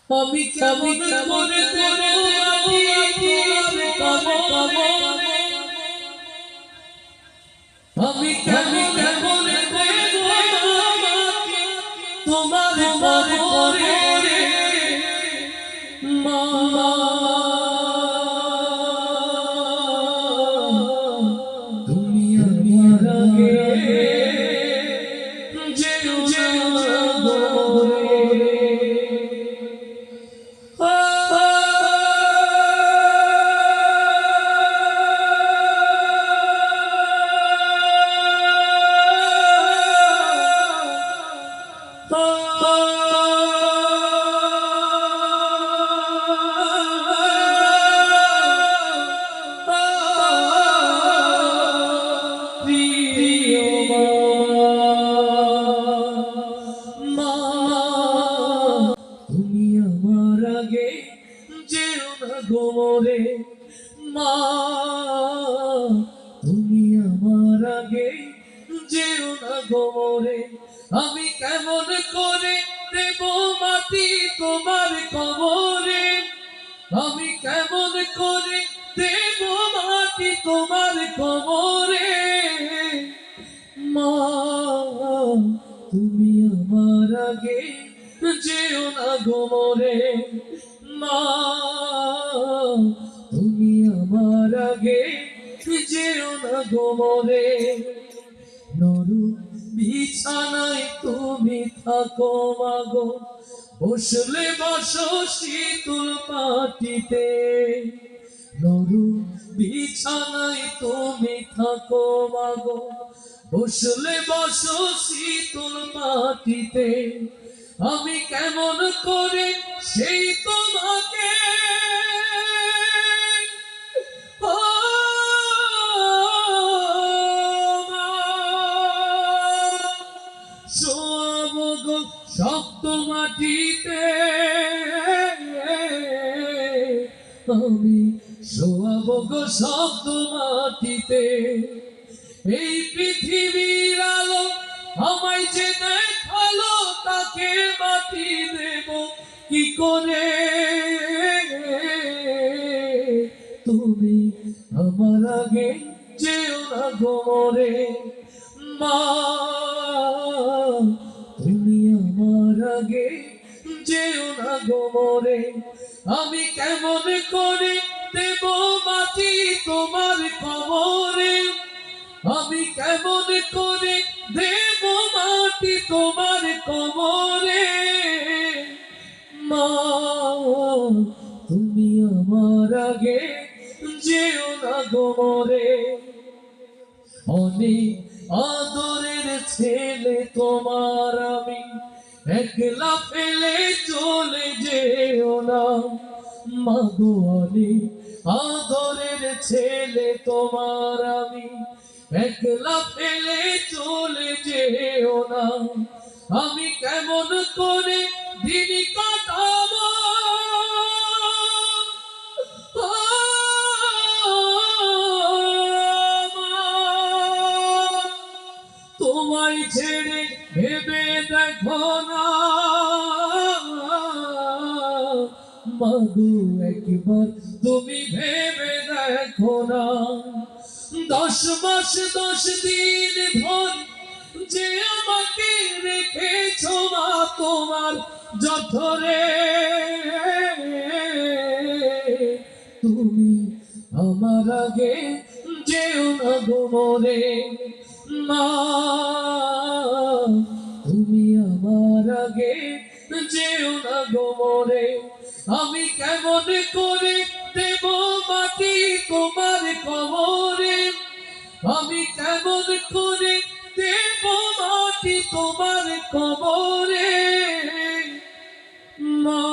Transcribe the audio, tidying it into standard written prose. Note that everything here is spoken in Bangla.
আমি কেমন করে আমি কেমন করে তোমার করে মা তুমি আমার আগে যেও না গোমরে মা তুমি আমার আগে যেও না গোমরে আমি কেমন করে দেব মাটি তোমার কবরে আমি কেমন করে দেব মাটি তোমার কবরে মা তুমি আমার আগে যেও না গোমরে মা তুমি আমার আগে যেও না গোমরে নরু বিছানায় তুমি থাকো মাগো বসলে বসো শীতল পাটিতে নরু বিছানায় তুমি থাকো মাগো বসলে বসো শীতল পাটিতে আমি কেমন করে সেই তোমাকে শোয়াবো গো শক্ত মাটিতে আমি শোয়াবো গো শক্ত মাটিতে এই পৃথিবীর আলো আমায় যে দেখালো তাকে মাটি দেব কি করে তুমি আমার আগে যেও না গোমরে মা তুমি আমার আগে যেও না গোমরে আমি কেমন করে দেব মাটি তোমার কবরে আমি কেমন করে দেব মাটি তোমার কবরে মা তুমি আমার আগে যেও না গোমরে অনেক আদরের ছেলে তোমার আমি একলা ফেলে চলে যেও না মাগো অনেক আদরের ছেলে তোমার আমি একলা ফেলে চলে যেও না আমি কেমন করে দিন কাটাবো তোমায় ছেড়ে ভেবে দেখো না মাগো একবার তুমি ভেবে দেখো না 10 মাস 10 দিন ধরে যে আমাকে রেখেছো মা তোমার জঠরে তুমি আমার আগে যেও না গোমরে মা তুমি আমার আগে যেও না গোমরে আমি কেমন করে দেব মাটি তোমার কবরে আমি কেমন করে দেব মাটি তোমার কবরে মা।